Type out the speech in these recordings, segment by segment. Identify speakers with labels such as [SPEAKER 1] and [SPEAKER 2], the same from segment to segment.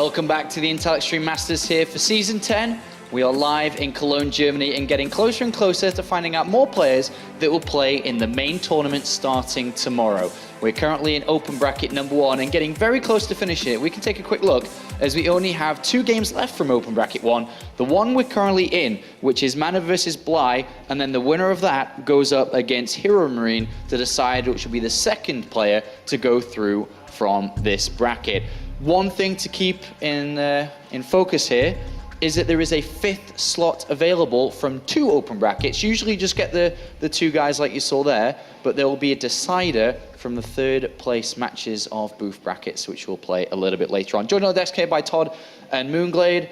[SPEAKER 1] Welcome back to the Intel Extreme Masters here for Season 10. We are live in Cologne, Germany, and getting closer and closer to finding out more players that will play in the main tournament starting tomorrow. We're currently in open bracket number 1 and getting very close to finishing it. We can take a quick look as we only have 2 games left from open bracket 1. The one we're currently in, which is Mana versus Bly, and then the winner of that goes up against Hero Marine to decide which will be the second player to go through from this bracket. One thing to keep in focus here is that there is a 5th slot available from 2 open brackets. Usually you just get the 2 guys like you saw there, but there will be a decider from the 3rd place matches of booth brackets, which we'll play a little bit later on. Joined on the desk here by Todd and Moonglade.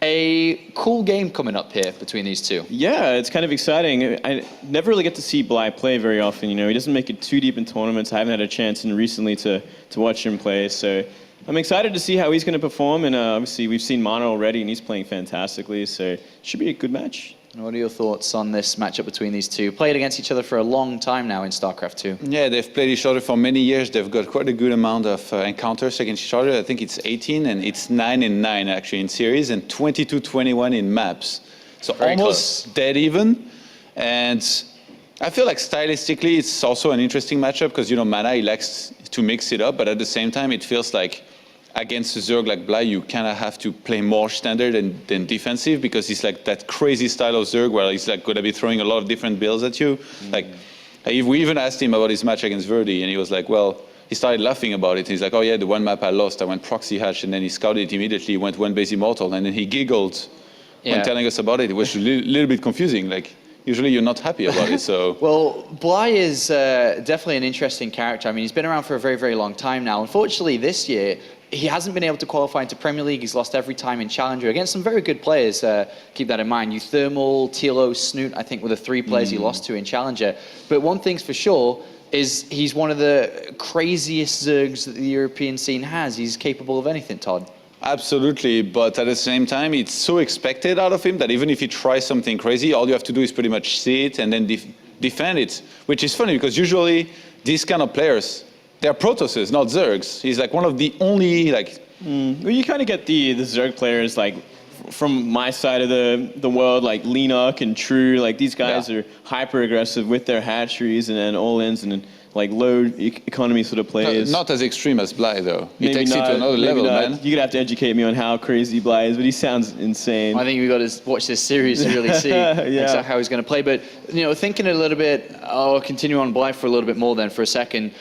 [SPEAKER 1] A cool game coming up here between these 2.
[SPEAKER 2] Yeah, it's kind of exciting. I never really get to see Bly play very often. You know, he doesn't make it too deep in tournaments. I haven't had a chance recently to watch him play, so I'm excited to see how he's going to perform, and obviously we've seen Mana already, and he's playing fantastically, so it should be a good match.
[SPEAKER 1] What are your thoughts on this matchup between these 2? Played against each other for a long time now in StarCraft 2.
[SPEAKER 3] Yeah, they've played each other for many years. They've got quite a good amount of encounters against each other. I think it's 18, and it's 9-9 actually in series, and 22-21 in maps. So
[SPEAKER 1] Very
[SPEAKER 3] almost
[SPEAKER 1] close.
[SPEAKER 3] dead even. And I feel like stylistically it's also an interesting matchup because, you know, Mana, he likes to mix it up, but at the same time it feels like against a Zerg like Bly, you kind of have to play more standard than defensive because he's like that crazy style of Zerg where he's like going to be throwing a lot of different builds at you. Like, we even asked him about his match against Verdi, and he was like, well, he started laughing about it. He's like, oh yeah, the one map I lost, I went proxy hatch, and then he scouted immediately, went 1 base immortal, and then he giggled when telling us about it. It was a little bit confusing. Like, usually you're not happy about it, so.
[SPEAKER 1] Well, Bly is definitely an interesting character. I mean, he's been around for a very, very long time now. Unfortunately, this year, he hasn't been able to qualify into Premier League. He's lost every time in Challenger against some very good players. Keep that in mind. Euthermal, Tilo, Snoot, I think were the 3 players he lost to in Challenger. But one thing's for sure is he's one of the craziest Zergs that the European scene has. He's capable of anything, Todd.
[SPEAKER 3] Absolutely, but at the same time, it's so expected out of him that even if he tries something crazy, all you have to do is pretty much see it and then defend it, which is funny because usually these kind of players, they're Protosses, not Zergs. He's like one of the only, like...
[SPEAKER 2] Well, you kind of get the Zerg players, like, from my side of the world, like Leenock and True, like these guys are hyper-aggressive with their hatcheries and then all-ins and then, like low economy sort of plays.
[SPEAKER 3] Not as extreme as Bly, though. He
[SPEAKER 2] Maybe
[SPEAKER 3] takes it to another level, man.
[SPEAKER 2] You're gonna have to educate me on how crazy Bly is, but he sounds insane.
[SPEAKER 1] I think we've got to watch this series to really see exactly how he's going to play. But, you know, thinking a little bit, I'll continue on Bly for a little bit more then for a second.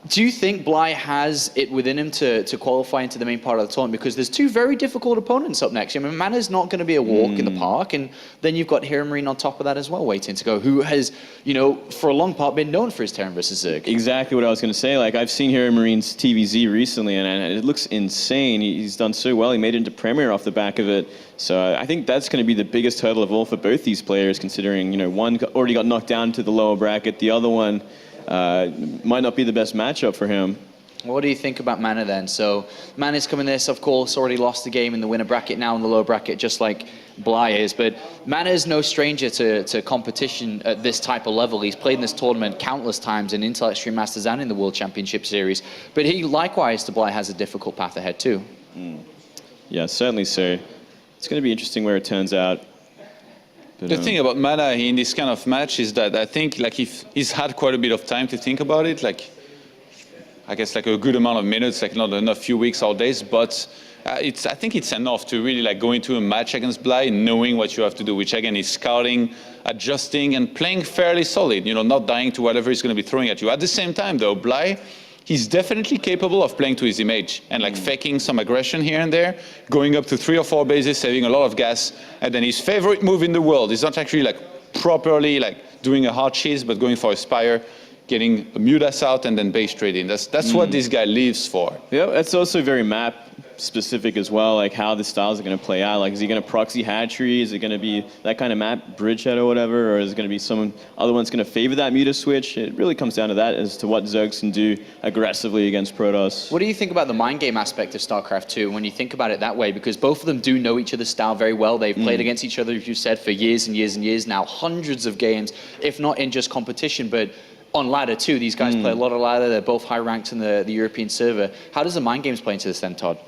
[SPEAKER 1] Do you think Bly has it within him to qualify into the main part of the tournament? Because there's 2 very difficult opponents up next. I mean, Mana's not going to be a walk in the park, and then you've got Hero Marine on top of that as well, waiting to go, who has, you know, for a long part been known for his Terran versus Zerg.
[SPEAKER 2] Exactly what I was going to say. Like, I've seen Hero Marine's TVZ recently, and it looks insane. He's done so well. He made it into Premier off the back of it. So I think that's going to be the biggest hurdle of all for both these players, considering, you know, one already got knocked down to the lower bracket, the other one might not be the best matchup for him.
[SPEAKER 1] What do you think about Mana then? So Mana's coming this, of course, already lost the game in the winner bracket, now in the lower bracket, just like Bly is. But Mana is no stranger to competition at this type of level. He's played in this tournament countless times in Intel Extreme Masters and in the World Championship Series. But he, likewise, to Bly, has a difficult path ahead too.
[SPEAKER 2] Yeah, certainly so. It's going to be interesting where it turns out. But,
[SPEAKER 3] the thing about Mana in this kind of match is that I think like if he's had quite a bit of time to think about it, like I guess like a good amount of minutes, like not enough few weeks or days, but I think it's enough to really like go into a match against Bly knowing what you have to do, which again is scouting, adjusting, and playing fairly solid, you know, not dying to whatever he's going to be throwing at you. At the same time though, Bly, he's definitely capable of playing to his image and like faking some aggression here and there, going up to 3 or 4 bases, saving a lot of gas, and then his favorite move in the world is not actually like properly like doing a hard cheese, but going for a Spire, getting a Mudas out and then base trading. That's what this guy lives for.
[SPEAKER 2] Yeah, that's also very map specific as well, like how the styles are going to play out. Like, is he going to proxy hatchery? Is it going to be that kind of map, bridgehead or whatever? Or is it going to be some other one's going to favor that Muta switch? It really comes down to that as to what Zergs can do aggressively against Protoss.
[SPEAKER 1] What do you think about the mind game aspect of StarCraft 2 when you think about it that way? Because both of them do know each other's style very well. They've played against each other, as you said, for years and years and years now, hundreds of games, if not in just competition, but on ladder too. These guys play a lot of ladder. They're both high ranked in the European server. How does the mind games play into this then, Todd?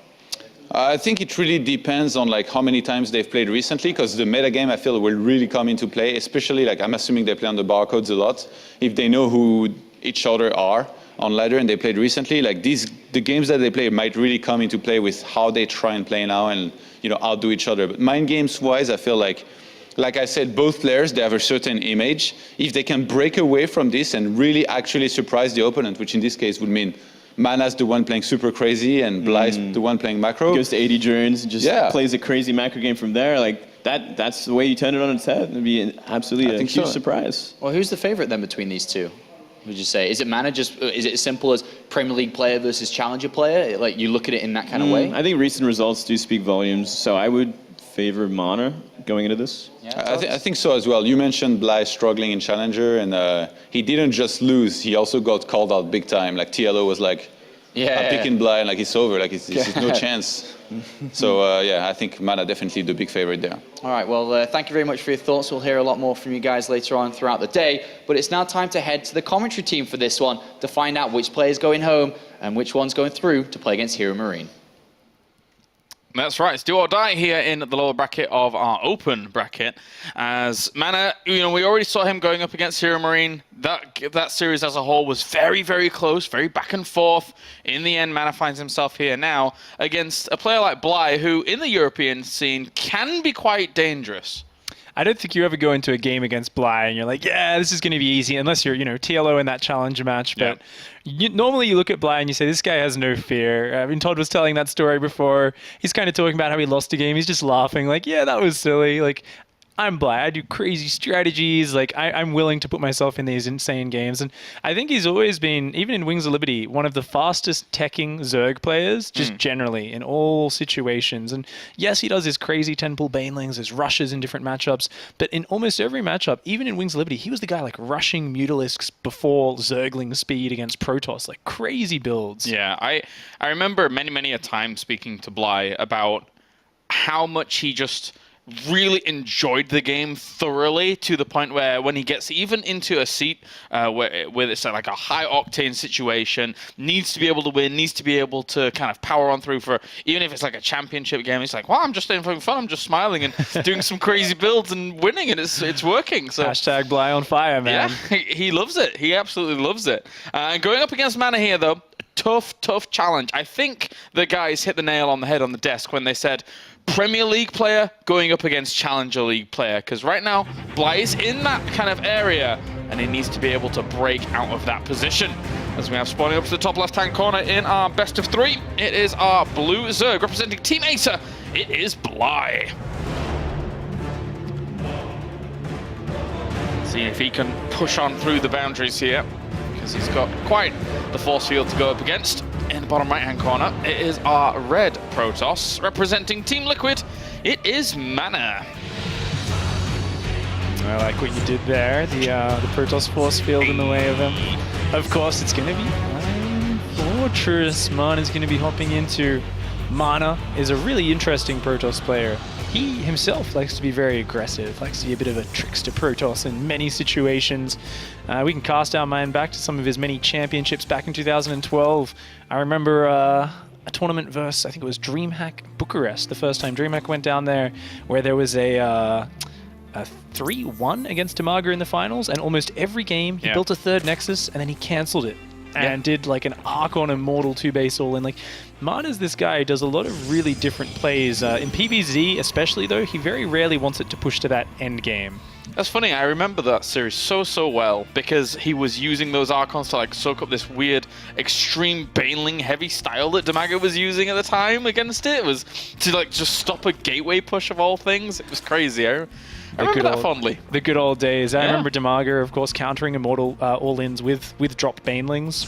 [SPEAKER 3] I think it really depends on like how many times they've played recently, because the meta game I feel will really come into play, especially like I'm assuming they play on the barcodes a lot. If they know who each other are on ladder and they played recently, like the games that they play might really come into play with how they try and play now and outdo each other. But mind games wise, I feel like I said, both players, they have a certain image. If they can break away from this and really actually surprise the opponent, which in this case would mean Mana's the one playing super crazy and Bly's the one playing macro.
[SPEAKER 2] Goes to 80 journeys and just plays a crazy macro game from there. Like that's the way you turn it on its head. It'd be absolutely a huge surprise.
[SPEAKER 1] Well, who's the favorite then between these two? Would you say? Is it Mana is it as simple as Premier League player versus Challenger player? Like you look at it in that kind of way?
[SPEAKER 2] I think recent results do speak volumes. So I would favor Mana going into this.
[SPEAKER 3] Yeah, I think so as well. You mentioned Bly struggling in Challenger, and he didn't just lose, he also got called out big time. Like TLO was like, I'm picking Bly, and like it's over, like it's no chance. So I think Mana definitely the big favorite there.
[SPEAKER 1] All right, well, thank you very much for your thoughts. We'll hear a lot more from you guys later on throughout the day, but it's now time to head to the commentary team for this one to find out which player's going home and which one's going through to play against Hero Marine.
[SPEAKER 4] That's right, it's do or die here in the lower bracket of our open bracket. As Mana, we already saw him going up against Hero Marine. That series as a whole was very, very close, very back and forth. In the end, Mana finds himself here now against a player like Bly, who in the European scene can be quite dangerous.
[SPEAKER 5] I don't think you ever go into a game against Bly and you're like, yeah, this is going to be easy, unless you're, TLO in that challenger match. But normally you look at Bly and you say, this guy has no fear. I mean, Todd was telling that story before. He's kind of talking about how he lost a game. He's just laughing like, yeah, that was silly. Like, I'm Bly. I do crazy strategies. Like, I'm willing to put myself in these insane games. And I think he's always been, even in Wings of Liberty, one of the fastest teching Zerg players, just generally, in all situations. And yes, he does his crazy 10-pull banelings, his rushes in different matchups. But in almost every matchup, even in Wings of Liberty, he was the guy like rushing Mutalisks before Zergling speed against Protoss. Like, crazy builds.
[SPEAKER 4] Yeah, I remember many a time speaking to Bly about how much he just really enjoyed the game thoroughly, to the point where when he gets even into a seat where it's like a high octane situation, needs to be able to win, needs to be able to kind of power on through for, even if it's like a championship game, he's like, well, I'm just having fun, I'm just smiling and doing some crazy builds and winning, and it's working. So
[SPEAKER 5] hashtag Bly on fire, man.
[SPEAKER 4] Yeah, he loves it. He absolutely loves it. Going up against Mana here, though, tough challenge. I think the guys hit the nail on the head on the desk when they said Premier League player going up against Challenger League player, because right now Bly is in that kind of area and he needs to be able to break out of that position. As we have spawning up to the top left-hand corner in our best of three, it is our blue Zerg representing Team Acer. It is Bly. See if he can push on through the boundaries here, because he's got quite the force field to go up against. In the bottom right-hand corner, it is our red Protoss. Representing Team Liquid, it is Mana.
[SPEAKER 5] I like what you did there. The Protoss force field in the way of him. Of course, it's going to be Iron Fortress. Mana's going to be hopping into. Mana is a really interesting Protoss player. He himself likes to be very aggressive, likes to be a bit of a trickster Protoss in many situations. We can cast our mind back to some of his many championships back in 2012. I remember a tournament versus, I think it was DreamHack Bucharest, the first time DreamHack went down there, where there was a 3-1 against Tamaga in the finals, and almost every game he built a third Nexus and then he cancelled it. And did like an Archon Immortal 2-base all-in. Like, Mana's this guy who does a lot of really different plays. In PvZ especially, though, he very rarely wants it to push to that end game.
[SPEAKER 4] That's funny, I remember that series so well, because he was using those Archons to like soak up this weird, extreme Baneling heavy style that Tamaga was using at the time against it. It was to like just stop a gateway push of all things. It was crazy. I remember that fondly.
[SPEAKER 5] The good old days. I remember Tamaga, of course, countering Immortal all-ins with dropped Banelings.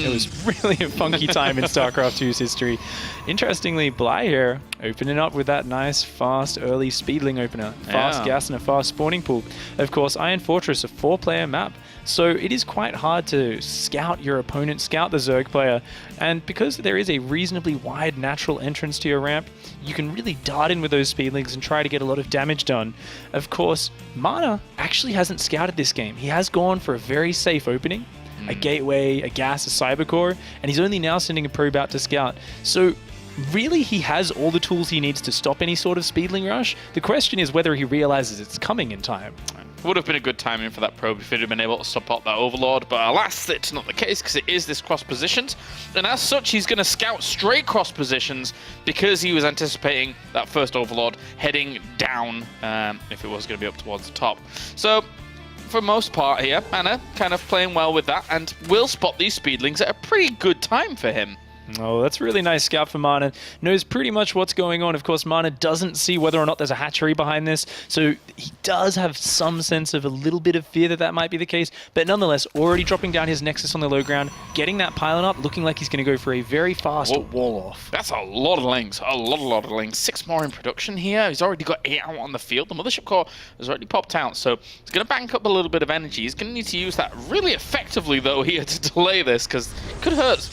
[SPEAKER 5] It was really a funky time in StarCraft 2's history. Interestingly, Bly here, opening up with that nice, fast, early Speedling opener. Fast gas and a fast spawning pool. Of course, Iron Fortress, a 4-player map. So it is quite hard to scout your opponent, scout the Zerg player. And because there is a reasonably wide natural entrance to your ramp, you can really dart in with those Speedlings and try to get a lot of damage done. Of course, Mana actually hasn't scouted this game. He has gone for a very safe opening, a gateway, a gas, a cybercore, and he's only now sending a probe out to scout. So really he has all the tools he needs to stop any sort of speedling rush. The question is whether he realizes it's coming in time.
[SPEAKER 4] Would have been a good timing for that probe if he'd have been able to support that Overlord, but alas, it's not the case because it is this cross positions, and as such, he's going to scout straight cross positions because he was anticipating that first Overlord heading down if it was going to be up towards the top. So, for most part here, Mana kind of playing well with that, and will spot these speedlings at a pretty good time for him.
[SPEAKER 5] Oh, that's a really nice scout for Mana. Knows pretty much what's going on. Of course, Mana doesn't see whether or not there's a hatchery behind this, so he does have some sense of a little bit of fear that that might be the case, but nonetheless, already dropping down his Nexus on the low ground, getting that pylon up, looking like he's going to go for a very fast wall off.
[SPEAKER 4] That's a lot of lings, a lot of lings. 6 more in production here. He's already got 8 out on the field. The Mothership Core has already popped out, so he's going to bank up a little bit of energy. He's going to need to use that really effectively, though, here to delay this, because it could hurt.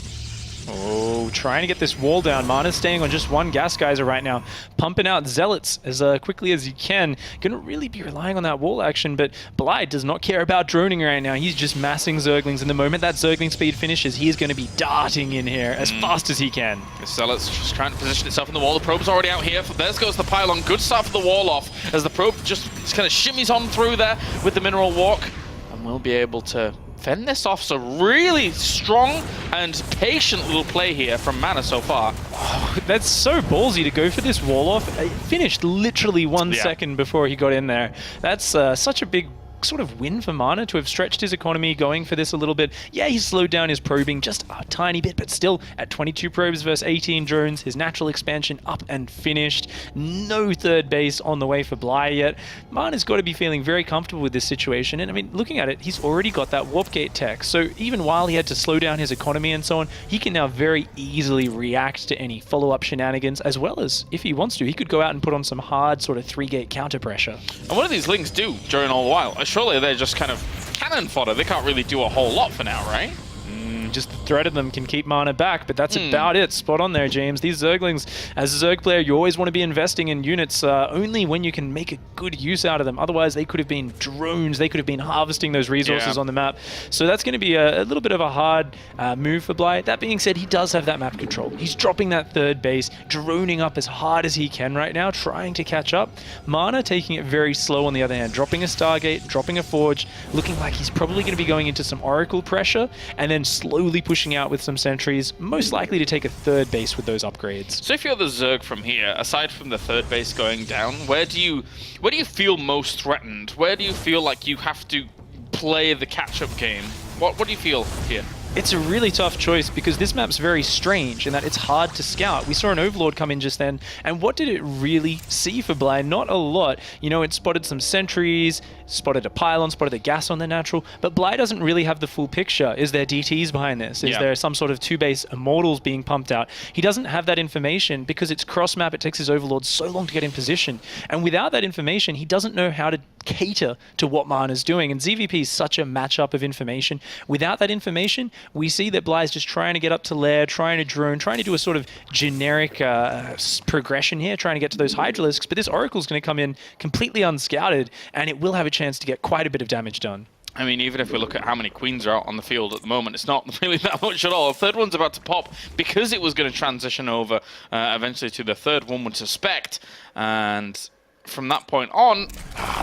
[SPEAKER 5] Oh, trying to get this wall down. Mana's staying on just one gas geyser right now, pumping out Zealots as quickly as he can. Gonna really be relying on that wall action, but Blyde does not care about droning right now. He's just massing Zerglings, and the moment that Zergling speed finishes, he is going to be darting in here as fast as he can.
[SPEAKER 4] The Zealot's just trying to position itself in the wall. The probe's already out here. There goes the pylon. Good start for the wall off as the probe just kind of shimmies on through there with the mineral walk, and we'll be able to fend this off. So really strong and patient little play here from Mana so far.
[SPEAKER 5] Oh, that's so ballsy to go for this wall off. It finished literally 1 second before he got in there. That's such a big sort of win for Mana to have stretched his economy going for this a little bit. Yeah, he slowed down his probing just a tiny bit, but still at 22 probes versus 18 drones, his natural expansion up and finished. No third base on the way for Bly yet. Mana's got to be feeling very comfortable with this situation, and I mean, looking at it, he's already got that warp gate tech, so even while he had to slow down his economy and so on, he can now very easily react to any follow-up shenanigans, as well as, if he wants to, he could go out and put on some hard sort of 3-gate counter pressure.
[SPEAKER 4] And what do these lings do during all the while? Surely they're just kind of cannon fodder. They can't really do a whole lot for now, right?
[SPEAKER 5] Just the threat of them can keep Mana back, but that's about it. Spot on there, James. These Zerglings, as a Zerg player, you always want to be investing in units only when you can make a good use out of them. Otherwise, they could have been drones. They could have been harvesting those resources on the map. So that's going to be a little bit of a hard move for Bly. That being said, he does have that map control. He's dropping that third base, droning up as hard as he can right now, trying to catch up. Mana taking it very slow on the other hand, dropping a Stargate, dropping a Forge, looking like he's probably going to be going into some Oracle pressure, and then slowly pushing out with some sentries, most likely to take a third base with those upgrades.
[SPEAKER 4] So if you're the Zerg from here, aside from the third base going down, where do you feel most threatened? Where do you feel like you have to play the catch-up game? What do you feel here?
[SPEAKER 5] It's a really tough choice because this map's very strange in that it's hard to scout. We saw an Overlord come in just then, and what did it really see for Bly? Not a lot. You know, it spotted some sentries, spotted a pylon, spotted a gas on the natural, but Bly doesn't really have the full picture. Is there DTs behind this? Is there some sort of 2-base Immortals being pumped out? He doesn't have that information because it's cross-map. It takes his Overlord so long to get in position, and without that information, he doesn't know how to cater to what Mana's doing, and ZVP is such a matchup of information. Without that information, we see that Bly's just trying to get up to lair, trying to drone, trying to do a sort of generic progression here, trying to get to those Hydralisks, but this Oracle's going to come in completely unscouted, and it will have a chance to get quite a bit of damage done.
[SPEAKER 4] I mean, even if we look at how many Queens are out on the field at the moment, it's not really that much at all. A third one's about to pop because it was going to transition over eventually to the third one would suspect, and from that point on,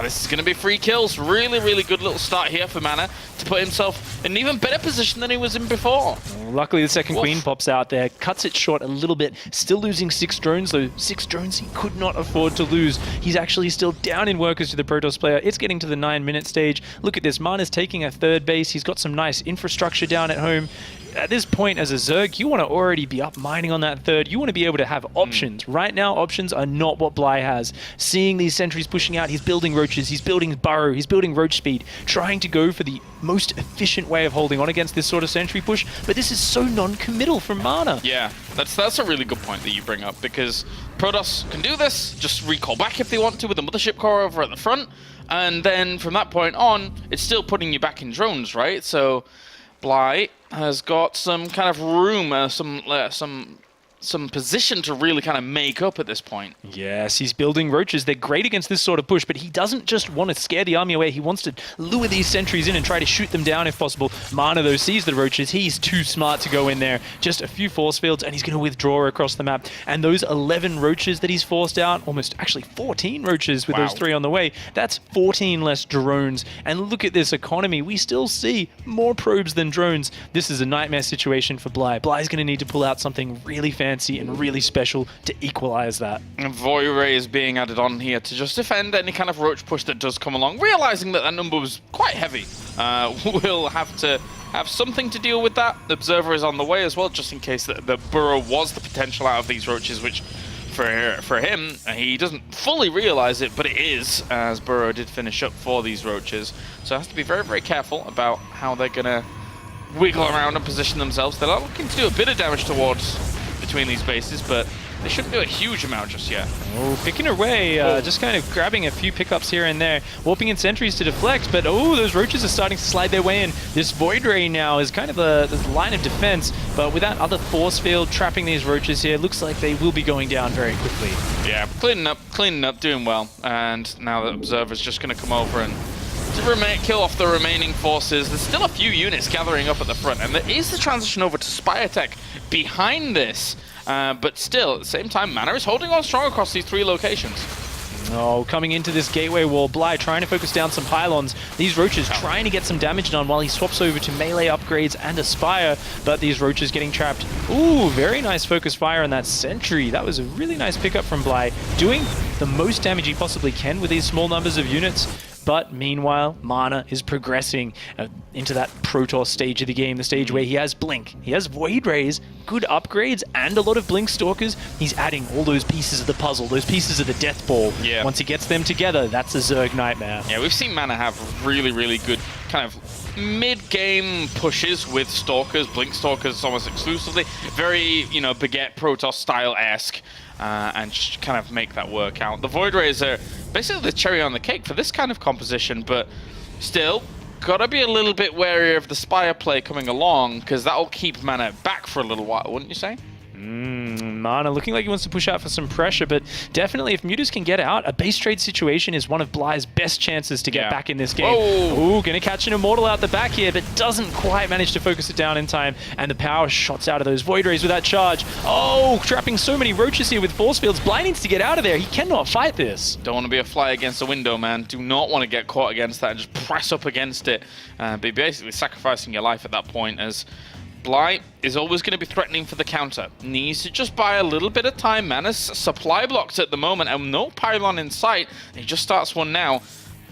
[SPEAKER 4] this is going to be free kills. Really, really good little start here for Mana to put himself in an even better position than he was in before.
[SPEAKER 5] Luckily, the second Queen pops out there, cuts it short a little bit. Still losing 6 drones, though. 6 drones he could not afford to lose. He's actually still down in workers to the Protoss player. It's getting to the 9-minute stage. Look at this. Mana's taking a third base. He's got some nice infrastructure down at home. At this point, as a Zerg, you want to already be up mining on that third. You want to be able to have options. Right now, options are not what Bly has. Seeing these sentries pushing out, he's building roaches, he's building burrow, he's building roach speed, trying to go for the most efficient way of holding on against this sort of sentry push, but this is so non-committal from Mana.
[SPEAKER 4] Yeah, that's a really good point that you bring up, because Protoss can do this, just recall back if they want to with the Mothership Core over at the front, and then from that point on, it's still putting you back in drones, right? So Bly has got some kind of room, some some position to really kind of make up at this point.
[SPEAKER 5] Yes, he's building roaches. They're great against this sort of push, but he doesn't just want to scare the army away. He wants to lure these sentries in and try to shoot them down if possible. Mana, though, sees the roaches. He's too smart to go in there. Just a few force fields, and he's going to withdraw across the map. And those 11 roaches that he's forced out, almost actually 14 roaches with those 3 on the way, that's 14 less drones. And look at this economy. We still see more probes than drones. This is a nightmare situation for Bly. Bly's going to need to pull out something really fancy and really special to equalize that.
[SPEAKER 4] And Void Ray is being added on here to just defend any kind of roach push that does come along, realizing that that number was quite heavy. We'll have to have something to deal with that. The Observer is on the way as well, just in case the Burrow was the potential out of these roaches, which for him, he doesn't fully realize it, but it is, as Burrow did finish up for these roaches. So has to be very, very careful about how they're going to wiggle around and position themselves. They're looking to do a bit of damage towards between these bases, but they shouldn't do a huge amount just yet.
[SPEAKER 5] Oh, picking away, just kind of grabbing a few pickups here and there, warping in sentries to deflect, but those roaches are starting to slide their way in. This Void Ray now is kind of the line of defense, but with that other force field trapping these roaches here, looks like they will be going down very quickly.
[SPEAKER 4] Yeah, cleaning up, doing well, and now the Observer's just going to come over and kill off the remaining forces. There's still a few units gathering up at the front, and there is the transition over to Spire Tech behind this. But still, at the same time, Mana is holding on strong across these 3 locations.
[SPEAKER 5] Oh, coming into this gateway wall, Bly trying to focus down some pylons. These roaches trying to get some damage done while he swaps over to melee upgrades and Aspire, but these roaches getting trapped. Ooh, very nice focus fire on that sentry. That was a really nice pickup from Bly, doing the most damage he possibly can with these small numbers of units. But meanwhile, Mana is progressing into that Protoss stage of the game, the stage where he has Blink, he has Void Rays, good upgrades, and a lot of Blink Stalkers. He's adding all those pieces of the puzzle, those pieces of the Death Ball.
[SPEAKER 4] Yeah.
[SPEAKER 5] Once he gets them together, that's a Zerg nightmare.
[SPEAKER 4] Yeah, we've seen Mana have really, really good kind of mid-game pushes with Stalkers, Blink Stalkers almost exclusively. Very, Baguette Protoss style-esque. And just kind of make that work out. The Void Rays are basically the cherry on the cake for this kind of composition, but still, gotta be a little bit wary of the Spire play coming along, because that'll keep Mana back for a little while, wouldn't you say?
[SPEAKER 5] Mana looking like he wants to push out for some pressure, but definitely if Mutas can get out, a base trade situation is one of Bly's best chances to get back in this game. Ooh, gonna catch an Immortal out the back here, but doesn't quite manage to focus it down in time, and the power shots out of those Void Rays with that charge. Oh, trapping so many roaches here with force fields. Bly needs to get out of there. He cannot fight this.
[SPEAKER 4] Don't want to be a fly against the window, man. Do not want to get caught against that and just press up against it. Be basically sacrificing your life at that point, as Bly is always going to be threatening for the counter. Needs to just buy a little bit of time. Mana's supply blocked at the moment and no pylon in sight. He just starts one now.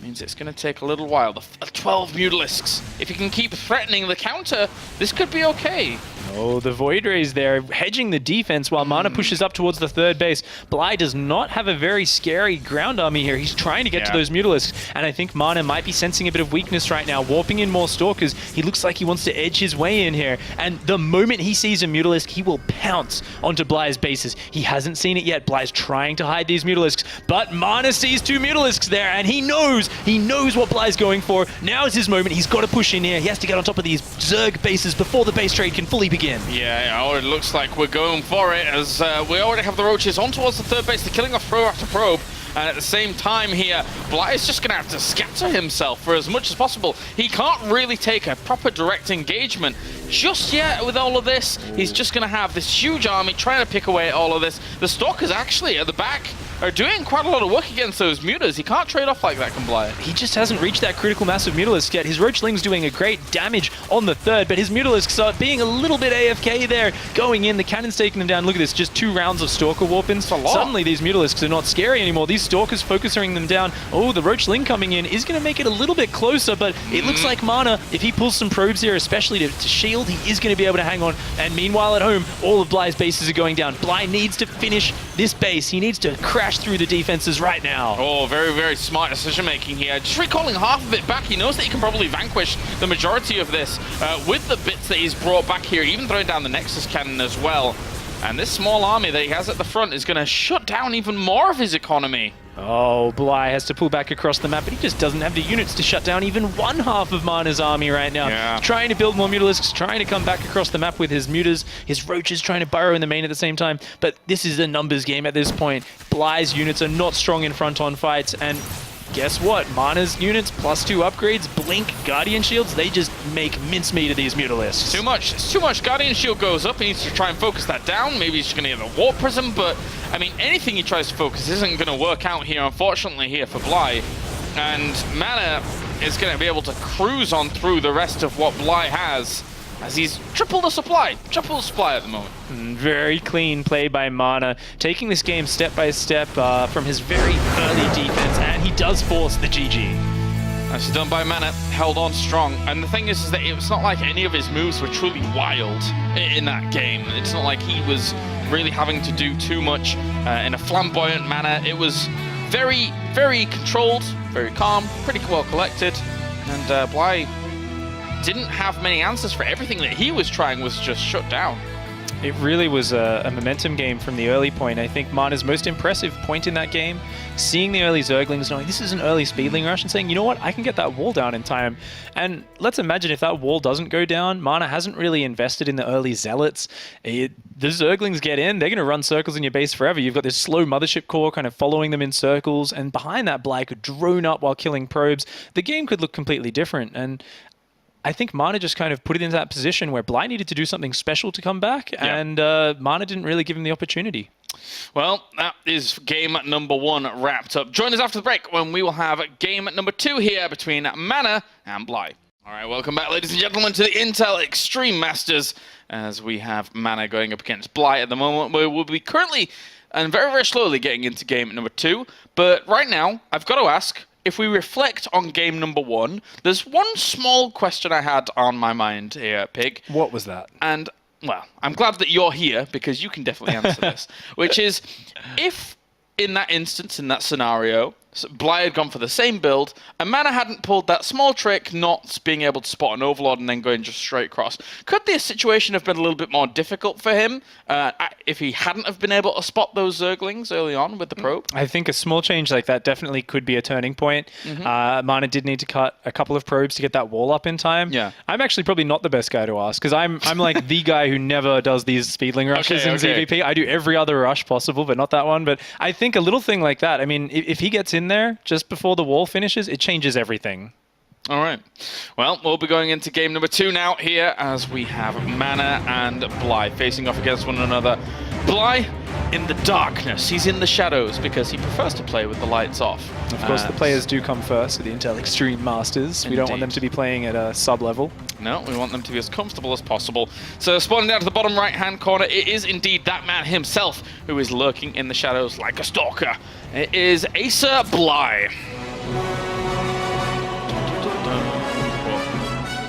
[SPEAKER 4] Means it's going to take a little while. The 12 Mutalisks. If he can keep threatening the counter, this could be okay.
[SPEAKER 5] Oh, the Void Rays there, hedging the defense while Mana pushes up towards the 3rd base. Bly does not have a very scary ground army here. He's trying to get to those Mutalisks, and I think Mana might be sensing a bit of weakness right now, warping in more Stalkers. He looks like he wants to edge his way in here, and the moment he sees a Mutalisk, he will pounce onto Bly's bases. He hasn't seen it yet. Bly's trying to hide these Mutalisks, but Mana sees 2 Mutalisks there, and he knows what Bly's going for. Now is his moment. He's got to push in here. He has to get on top of these Zerg bases before the base trade can fully begin.
[SPEAKER 4] Yeah, it looks like we're going for it, as we already have the roaches on towards the 3rd base. They're killing off probe after probe. And at the same time here, Bly is just going to have to scatter himself for as much as possible. He can't really take a proper direct engagement just yet with all of this. He's just going to have this huge army trying to pick away at all of this. The Stalkers actually at the back are doing quite a lot of work against those Mutas. He can't trade off like that, can Bly.
[SPEAKER 5] He just hasn't reached that critical mass of Mutalisks yet. His Roachling's doing a great damage on the 3rd, but his Mutalisks are being a little bit AFK there. Going in, the cannon's taking them down. Look at this, just 2 rounds of Stalker warp-ins. Suddenly these Mutalisks are not scary anymore. These Stalkers focusing them down. Oh, the Roachling coming in is going to make it a little bit closer, but it looks like Mana, if he pulls some probes here, especially to shield, he is going to be able to hang on. And meanwhile at home, all of Bly's bases are going down. Bly needs to finish this base. He needs to crash through the defenses right now.
[SPEAKER 4] Oh, very, very smart decision making here. Just recalling half of it back. He knows that he can probably vanquish the majority of this with the bits that he's brought back here, even throwing down the Nexus cannon as well. And this small army that he has at the front is going to shut down even more of his economy.
[SPEAKER 5] Oh, Bly has to pull back across the map, but he just doesn't have the units to shut down even one half of Mana's army right now.
[SPEAKER 4] Yeah.
[SPEAKER 5] Trying to build more Mutalisks, trying to come back across the map with his Mutas, his Roaches trying to burrow in the main at the same time. But this is a numbers game at this point. Bly's units are not strong in front-on fights, and guess what? Mana's units, +2 upgrades, Blink, Guardian Shields, they just make mincemeat of these Mutalisks.
[SPEAKER 4] Too much. It's too much. Guardian Shield goes up. He needs to try and focus that down. Maybe he's going to get the Warp Prism, but I mean, anything he tries to focus isn't going to work out here, unfortunately, here for Bly. And Mana is going to be able to cruise on through the rest of what Bly has, as he's triple the supply at the moment.
[SPEAKER 5] Very clean play by Mana, taking this game step by step from his very early defense, and he does force the GG.
[SPEAKER 4] Nicely done by Mana, held on strong. And the thing is that it's not like any of his moves were truly wild in that game. It's not like he was really having to do too much in a flamboyant manner. It was very, very controlled, very calm, pretty well collected. And Bly didn't have many answers for everything that he was trying was just shut down.
[SPEAKER 5] It really was a momentum game from the early point. I think Mana's most impressive point in that game, seeing the early Zerglings, knowing this is an early Speedling rush, and saying, you know what, I can get that wall down in time. And let's imagine if that wall doesn't go down, Mana hasn't really invested in the early Zealots. The Zerglings get in, they're going to run circles in your base forever. You've got this slow Mothership core kind of following them in circles, and behind that, Bly could drone up while killing probes. The game could look completely different, and I think Mana just kind of put it into that position where Bly needed to do something special to come back, and Mana didn't really give him the opportunity.
[SPEAKER 4] Well, that is game number 1 wrapped up. Join us after the break when we will have game number 2 here between Mana and Bly. All right, welcome back, ladies and gentlemen, to the Intel Extreme Masters, as we have Mana going up against Bly at the moment. We will be currently and very, very slowly getting into game number 2. But right now, I've got to ask, if we reflect on game number 1, there's one small question I had on my mind here, Pig.
[SPEAKER 5] What was that?
[SPEAKER 4] And, well, I'm glad that you're here because you can definitely answer this, which is, if in that instance, in that scenario, Bly had gone for the same build, and Mana hadn't pulled that small trick, not being able to spot an Overlord and then going just straight across, could the situation have been a little bit more difficult for him if he hadn't have been able to spot those Zerglings early on with the probe?
[SPEAKER 5] I think a small change like that definitely could be a turning point. Mana did need to cut a couple of probes to get that wall up in time.
[SPEAKER 4] Yeah.
[SPEAKER 5] I'm actually probably not the best guy to ask, because I'm like the guy who never does these Speedling rushes in ZVP. I do every other rush possible, but not that one. But I think a little thing like that, I mean, if he gets in there just before the wall finishes, it changes everything.
[SPEAKER 4] All right. Well, we'll be going into game number 2 now here, as we have Mana and Bly facing off against one another. Bly in the darkness. He's in the shadows because he prefers to play with the lights off.
[SPEAKER 5] Of course, the players do come first with the Intel Extreme Masters. We don't want them to be playing at a sub-level.
[SPEAKER 4] No, we want them to be as comfortable as possible. So spawning down to the bottom right-hand corner, it is indeed that man himself who is lurking in the shadows like a stalker. It is Acer Bly.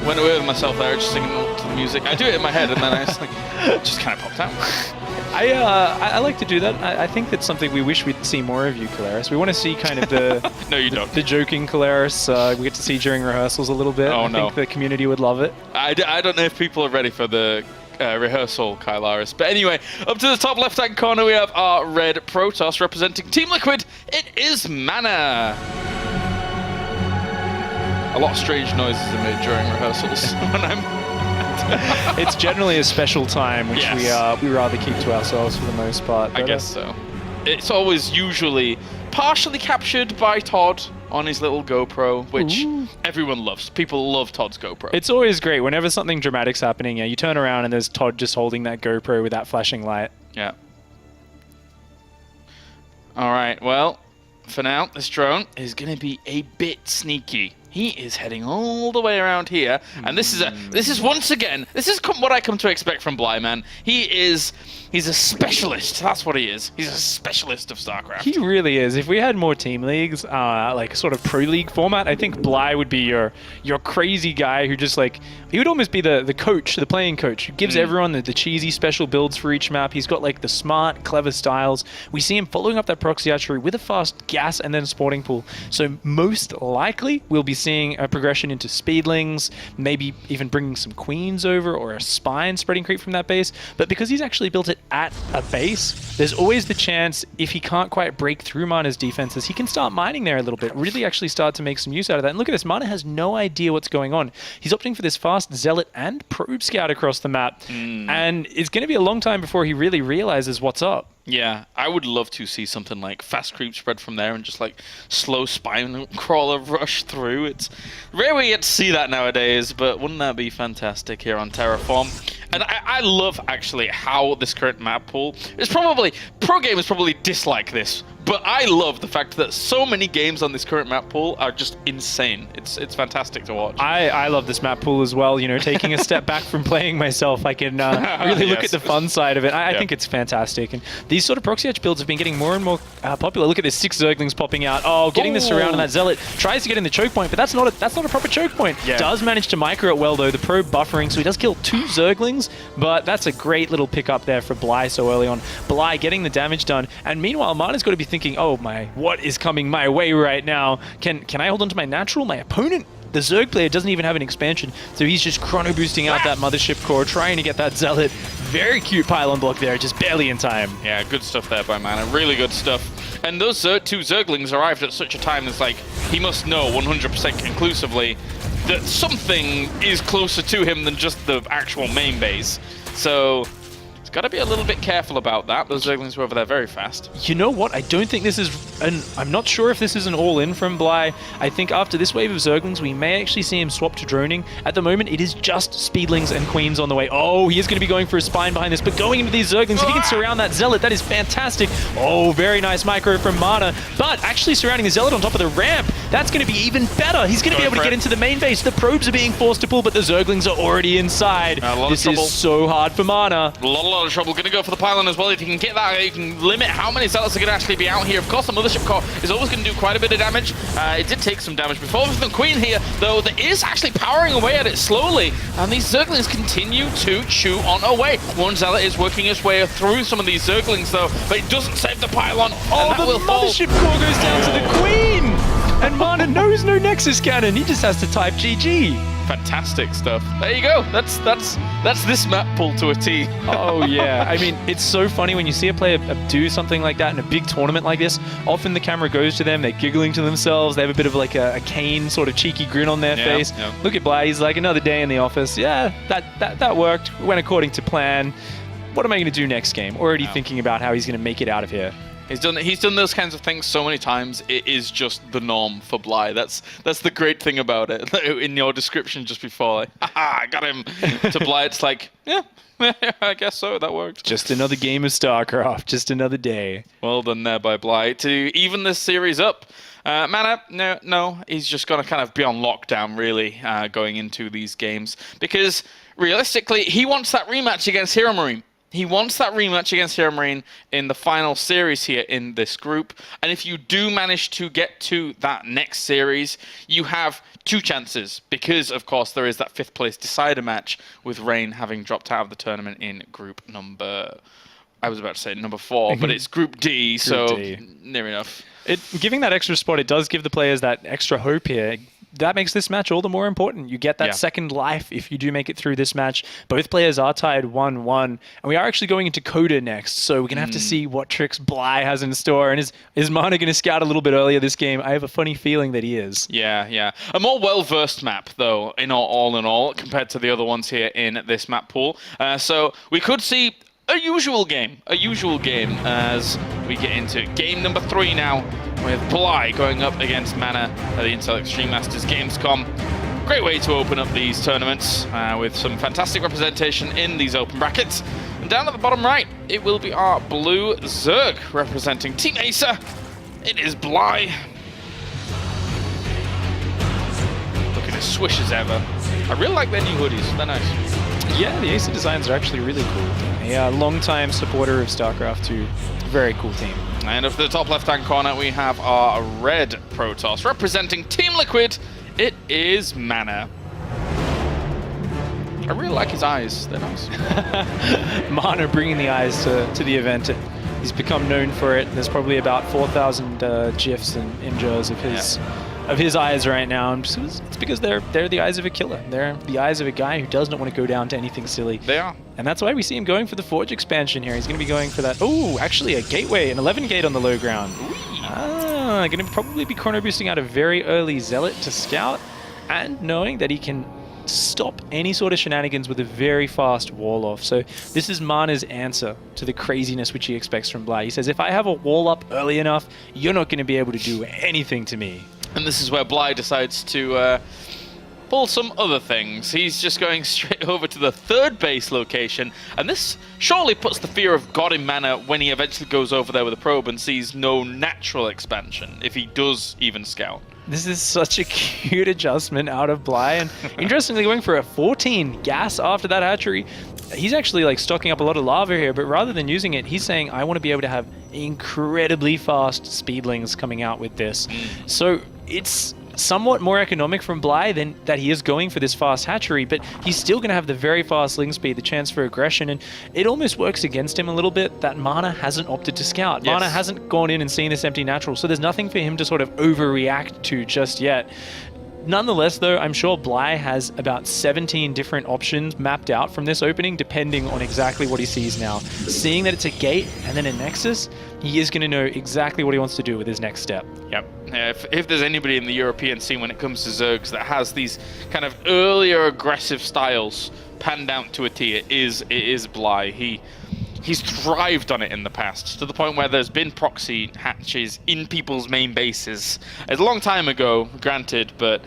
[SPEAKER 4] Went away with myself there, just singing to the music. I do it in my head, and then I just kind of popped out.
[SPEAKER 5] I like to do that. I think that's something we wish we'd see more of you, Kalaris. We want to see kind of the
[SPEAKER 4] No, you don't.
[SPEAKER 5] the joking Kalaris. We get to see during rehearsals a little bit.
[SPEAKER 4] Oh,
[SPEAKER 5] I think the community would love it.
[SPEAKER 4] I don't know if people are ready for the rehearsal, Kylaris. But anyway, up to the top left-hand corner, we have our red Protoss representing Team Liquid. It is Mana. A lot of strange noises are made during rehearsals when I'm...
[SPEAKER 5] It's generally a special time, which we rather keep to ourselves for the most part.
[SPEAKER 4] I guess so. It's always usually partially captured by Todd on his little GoPro, which everyone loves. People love Todd's GoPro.
[SPEAKER 5] It's always great. Whenever something dramatic's happening, you turn around and there's Todd just holding that GoPro with that flashing light.
[SPEAKER 4] Yeah. All right, well, for now, this drone is going to be a bit sneaky. He is heading all the way around here, and this is once again, this is what I come to expect from Bly, man. He's a specialist. That's what he is. He's a specialist of StarCraft.
[SPEAKER 5] He really is. If we had more team leagues, like sort of pro league format, I think Bly would be your crazy guy who just he would almost be the coach, the playing coach, who gives everyone the cheesy special builds for each map. He's got like the smart, clever styles. We see him following up that proxy archery with a fast gas and then sporting pool. So most likely we'll be seeing seeing a progression into speedlings, maybe even bringing some queens over or a spine spreading creep from that base. But because he's actually built it at a base, there's always the chance if he can't quite break through Mana's defenses, he can start mining there a little bit, really actually start to make some use out of that. And look at this, Mana has no idea what's going on. He's opting for this fast Zealot and Probe Scout across the map, and it's going to be a long time before he really realizes what's up.
[SPEAKER 4] Yeah, I would love to see something like fast creep spread from there and just like slow spine crawler rush through. It's rare we get to see that nowadays, but wouldn't that be fantastic here on Terraform? And I love actually how this current map pool is probably, pro gamers probably dislike this, but I love the fact that so many games on this current map pool are just insane. It's fantastic to watch.
[SPEAKER 5] I love this map pool as well. You know, taking a step back from playing myself, I can really look at the fun side of it. I think it's fantastic. And these sort of proxy edge builds have been getting more and more popular. Look at this, 6 Zerglings popping out. Oh, getting the surround on that Zealot. Tries to get in the choke point, but that's not a proper choke point.
[SPEAKER 4] Yeah.
[SPEAKER 5] Does manage to micro it well though. The probe buffering, so he does kill 2 Zerglings, but that's a great little pickup there for Bly so early on. Bly getting the damage done, and meanwhile, Mana's got to be thinking, oh my, what is coming my way right now? Can I hold on to my natural? My opponent, the Zerg player, doesn't even have an expansion, so he's just chrono boosting out that Mothership core, trying to get that Zealot. Very cute pylon block there, just barely in time.
[SPEAKER 4] Yeah, good stuff there by Mana, really good stuff. And those 2 Zerglings arrived at such a time as like, he must know 100% conclusively that something is closer to him than just the actual main base. So he's got to be a little bit careful about that. Those Zerglings were over there very fast.
[SPEAKER 5] You know what? I don't think this is I'm not sure if this is an all-in from Bly. I think after this wave of Zerglings, we may actually see him swap to droning. At the moment, it is just Speedlings and Queens on the way. Oh, he is going to be going for a spine behind this, but going into these Zerglings, if he can surround that Zealot, that is fantastic. Oh, very nice micro from Mana, but actually surrounding the Zealot on top of the ramp, that's going to be even better. He's going to be able to get into the main base. The probes are being forced to pull, but the Zerglings are already inside. This is so hard for Mana.
[SPEAKER 4] A lot of trouble. Going to go for the pylon as well. If you can get that, you can limit how many Zealots are going to actually be out here. Of course, the Mothership core is always going to do quite a bit of damage. It did take some damage before with the Queen here, though that is actually powering away at it slowly. And these Zerglings continue to chew on away. One Zealot is working his way through some of these Zerglings, though, but it doesn't save the pylon.
[SPEAKER 5] Oh, the Mothership core goes down to the Queen! And Mana knows no Nexus cannon. He just has to type GG.
[SPEAKER 4] Fantastic stuff. There you go. That's this map pool to a T.
[SPEAKER 5] Oh yeah. I mean, it's so funny when you see a player do something like that in a big tournament like this. Often the camera goes to them, they're giggling to themselves, they have a bit of like a Kane sort of cheeky grin on their face. Yeah. Look at Bly, he's like, another day in the office. Yeah, that worked. Went according to plan. What am I going to do next game? Already thinking about how he's going to make it out of here.
[SPEAKER 4] He's done those kinds of things so many times. It is just the norm for Bly. That's the great thing about it. In your description just before, like, haha, I got him. To Bly, it's like, yeah, I guess so. That worked.
[SPEAKER 5] Just another game of StarCraft. Just another day.
[SPEAKER 4] Well done there by Bly to even this series up. Mana, no, he's just going to kind of be on lockdown, really, going into these games. Because, realistically, he wants that rematch against Hero Marine. He wants that rematch against Hero Marine in the final series here in this group. And if you do manage to get to that next series, you have 2 chances. Because, of course, there is that 5th place decider match with Rain having dropped out of the tournament in group number... I was about to say number 4, but it's Group D, near enough.
[SPEAKER 5] Giving that extra spot, it does give the players that extra hope here. That makes this match all the more important. You get that second life if you do make it through this match. Both players are tied 1-1, and we are actually going into Coda next, so we're going to have to see what tricks Bly has in store. And is Mana going to scout a little bit earlier this game? I have a funny feeling that he is.
[SPEAKER 4] Yeah. A more well-versed map, though, all in all, compared to the other ones here in this map pool. So we could see a usual game as we get into game number 3 now, with Bly going up against Mana at the Intel Extreme Masters Gamescom. Great way to open up these tournaments with some fantastic representation in these open brackets. And down at the bottom right, it will be our blue Zerg representing Team Acer. It is Bly. Looking as swish as ever. I really like their new hoodies, they're nice.
[SPEAKER 5] Yeah, the Acer designs are actually really cool. A long-time supporter of StarCraft 2. Very cool team.
[SPEAKER 4] And up to the top left-hand corner, we have our red Protoss representing Team Liquid. It is Mana. I really like his eyes. They're nice.
[SPEAKER 5] Mana bringing the eyes to the event. He's become known for it. There's probably about 4,000 GIFs and images of of his eyes right now. And it's because they're the eyes of a killer. They're the eyes of a guy who does not want to go down to anything silly.
[SPEAKER 4] They are.
[SPEAKER 5] And that's why we see him going for the Forge expansion here. He's going to be going for that. Oh, actually a gateway, an 11 gate on the low ground. Going to probably be chrono boosting out a very early Zealot to scout, and knowing that he can stop any sort of shenanigans with a very fast wall off. So this is Mana's answer to the craziness which he expects from Bly. He says, if I have a wall up early enough, you're not going to be able to do anything to me.
[SPEAKER 4] And this is where Bly decides to pull some other things. He's just going straight over to the third base location, and this surely puts the fear of God in Mana when he eventually goes over there with a probe and sees no natural expansion, if he does even scout.
[SPEAKER 5] This is such a cute adjustment out of Bly, and interestingly going for a 14 gas after that hatchery. He's actually like stocking up a lot of lava here, but rather than using it, he's saying, I want to be able to have incredibly fast speedlings coming out with this. So it's somewhat more economic from Bly than that he is going for this fast hatchery, but he's still going to have the very fast ling speed, the chance for aggression, and it almost works against him a little bit that Mana hasn't opted to scout.
[SPEAKER 4] Yes.
[SPEAKER 5] Mana hasn't gone in and seen this empty natural, so there's nothing for him to sort of overreact to just yet. Nonetheless, though, I'm sure Bly has about 17 different options mapped out from this opening, depending on exactly what he sees now. Seeing that it's a gate and then a nexus, he is going to know exactly what he wants to do with his next step.
[SPEAKER 4] Yep. If there's anybody in the European scene when it comes to Zergs that has these kind of earlier aggressive styles panned out to a T, it is Bly. He's thrived on it in the past, to the point where there's been proxy hatches in people's main bases. It's a long time ago, granted, but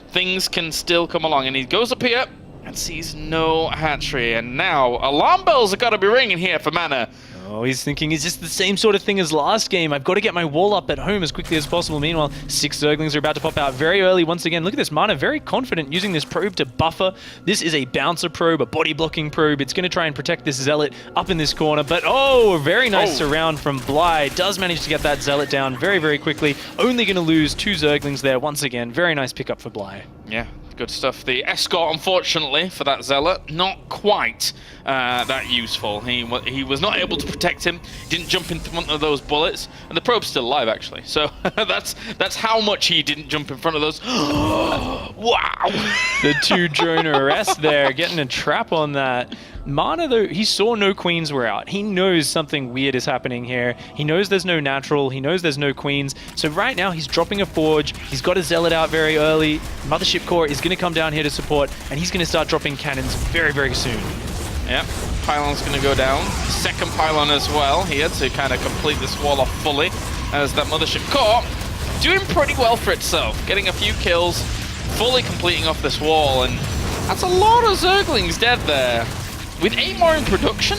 [SPEAKER 4] things can still come along. And he goes up here and sees no hatchery. And now alarm bells have got to be ringing here for Mana.
[SPEAKER 5] Oh, he's thinking it's just the same sort of thing as last game. I've got to get my wall up at home as quickly as possible. Meanwhile, 6 Zerglings are about to pop out very early once again. Look at this, Mana very confident using this probe to buffer. This is a bouncer probe, a body blocking probe. It's going to try and protect this Zealot up in this corner. But oh, a very nice surround from Bly. Does manage to get that Zealot down very, very quickly. Only going to lose 2 Zerglings there once again. Very nice pickup for Bly.
[SPEAKER 4] Yeah, good stuff. The escort, unfortunately, for that Zealot, not quite that useful. He was not able to protect him, didn't jump in front of those bullets, and the probe's still alive, actually. So that's how much he didn't jump in front of those. Wow!
[SPEAKER 5] The 2 drone arrests there, getting a trap on that. Mana, though, he saw no queens were out. He knows something weird is happening here. He knows there's no natural. He knows there's no queens. So right now, he's dropping a Forge. He's got a Zealot out very early. Mothership Core is going to come down here to support, and he's going to start dropping cannons very, very soon.
[SPEAKER 4] Yep, pylon's going to go down. Second pylon as well here to kind of complete this wall off fully, as that Mothership Core doing pretty well for itself. Getting a few kills, fully completing off this wall, and that's a lot of Zerglings dead there. With 8 more in production,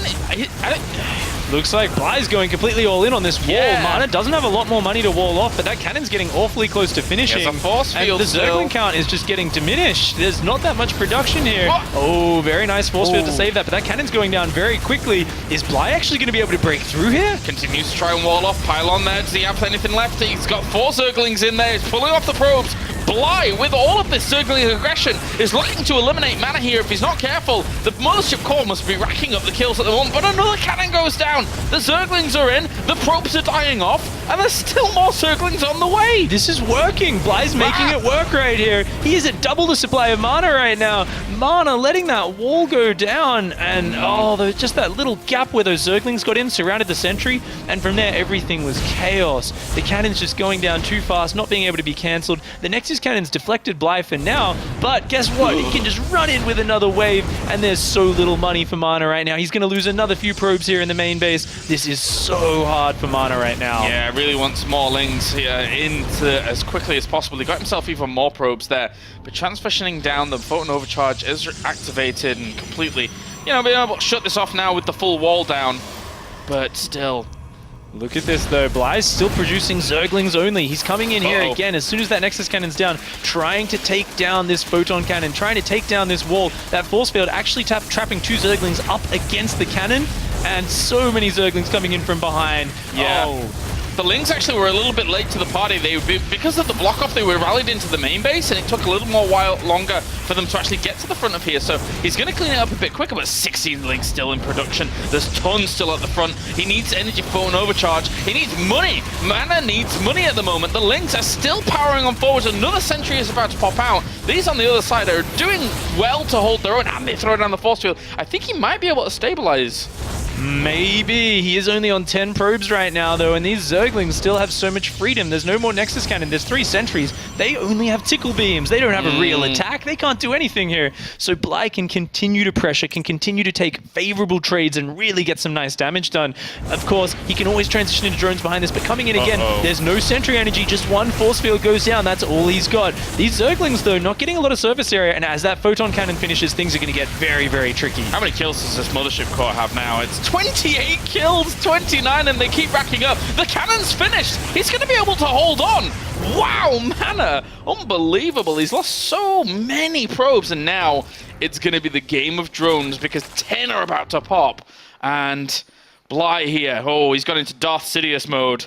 [SPEAKER 5] looks like Bly's going completely all in on this wall.
[SPEAKER 4] Yeah.
[SPEAKER 5] Mana doesn't have a lot more money to wall off, but that cannon's getting awfully close to finishing.
[SPEAKER 4] He has a force field
[SPEAKER 5] and the Zergling count is just getting diminished. There's not that much production here. Oh, very nice force field to save that, but that cannon's going down very quickly. Is Bly actually going to be able to break through here?
[SPEAKER 4] Continues to try and wall off. Pylon there. Does he have anything left? He's got 4 Zerglings in there. He's pulling off the probes. Bly, with all of this Zergling aggression, is looking to eliminate Mana here if he's not careful. The Mothership Core must be racking up the kills at the moment, but another cannon goes down. The Zerglings are in, the probes are dying off, and there's still more Zerglings on the way.
[SPEAKER 5] This is working. Bly's making it work right here. He is at double the supply of Mana right now. Mana letting that wall go down, and there's just that little gap where those Zerglings got in, surrounded the sentry, and from there everything was chaos. The cannon's just going down too fast, not being able to be cancelled. The Nexus cannon's deflected Bly for now, but guess what? He can just run in with another wave, and there's so little money for Mana right now. He's going to lose another few probes here in the main base. This is so hard for Mana right now.
[SPEAKER 4] Yeah, really wants more lings here into as quickly as possible. He got himself even more probes there, but transitioning down, the photon overcharge is activated and completely, being able to shut this off now with the full wall down, but still.
[SPEAKER 5] Look at this though, Bly's still producing Zerglings only. He's coming in here again as soon as that Nexus cannon's down, trying to take down this photon cannon, trying to take down this wall. That force field actually trapping 2 Zerglings up against the cannon, and so many Zerglings coming in from behind.
[SPEAKER 4] Yeah. The Lings actually were a little bit late to the party. Because of the block off, they were rallied into the main base, and it took a little more longer for them to actually get to the front of here. So he's going to clean it up a bit quicker, but 16 Lings still in production. There's tons still at the front. He needs energy phone overcharge. He needs money. Mana needs money at the moment. The Lings are still powering on forwards. Another sentry is about to pop out. These on the other side are doing well to hold their own, and they throw down the force field. I think he might be able to stabilize.
[SPEAKER 5] Maybe. He is only on 10 probes right now, though, and these Zerglings still have so much freedom. There's no more Nexus Cannon. There's 3 sentries. They only have tickle beams. They don't have a real attack. They can't do anything here. So Bly can continue to pressure, can continue to take favorable trades and really get some nice damage done. Of course, he can always transition into drones behind this, but coming in again, there's no sentry energy. Just one force field goes down. That's all he's got. These Zerglings, though, not getting a lot of surface area, and as that photon cannon finishes, things are going to get very, very tricky.
[SPEAKER 4] How many kills does this Mothership core have now? It's 28 kills, 29, and they keep racking up. The cannon's finished. He's going to be able to hold on. Wow, Mana. Unbelievable. He's lost so many probes, and now it's going to be the game of drones because 10 are about to pop. And Bly here. Oh, he's gone into Darth Sidious mode.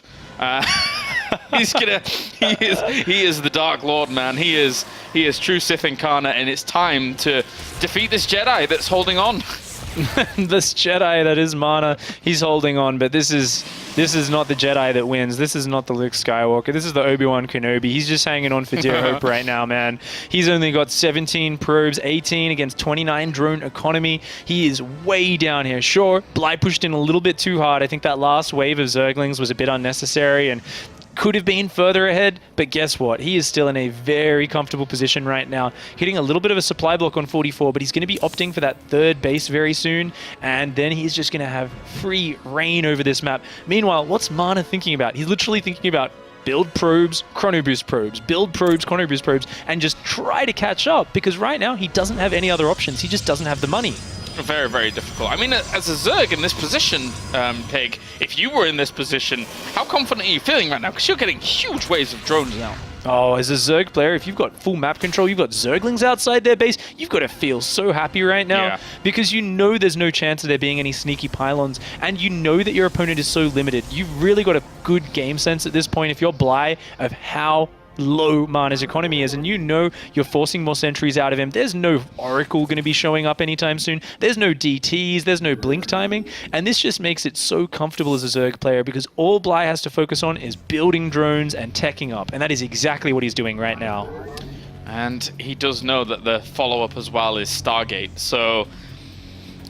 [SPEAKER 4] He is the Dark Lord, man. He is true Sith incarnate, and it's time to defeat this Jedi that's holding on.
[SPEAKER 5] This Jedi that is Mana, he's holding on, but this is not the Jedi that wins. This is not the Luke Skywalker. This is the Obi-Wan Kenobi. He's just hanging on for dear hope right now, man. He's only got 17 probes, 18 against 29 drone economy. He is way down here. Sure, Bly pushed in a little bit too hard. I think that last wave of Zerglings was a bit unnecessary and could have been further ahead, but guess what? He is still in a very comfortable position right now, hitting a little bit of a supply block on 44, but he's going to be opting for that 3rd base very soon, and then he's just going to have free reign over this map. Meanwhile, what's Mana thinking about? He's literally thinking about build probes, chrono boost probes, build probes, chrono boost probes, and just try to catch up, because right now he doesn't have any other options. He just doesn't have the money.
[SPEAKER 4] Very, very difficult. I mean, as a Zerg in this position, Pig, if you were in this position, how confident are you feeling right now? Because you're getting huge waves of drones now.
[SPEAKER 5] Oh, as a Zerg player, if you've got full map control, you've got Zerglings outside their base, you've got to feel so happy right now because you know there's no chance of there being any sneaky pylons, and you know that your opponent is so limited. You've really got a good game sense at this point if you're Bly of how low Mana's economy is, and you know you're forcing more sentries out of him. There's no Oracle going to be showing up anytime soon. There's no DTs, there's no blink timing, and this just makes it so comfortable as a Zerg player because all Bly has to focus on is building drones and teching up, and that is exactly what he's doing right now.
[SPEAKER 4] And he does know that the follow-up as well is Stargate, so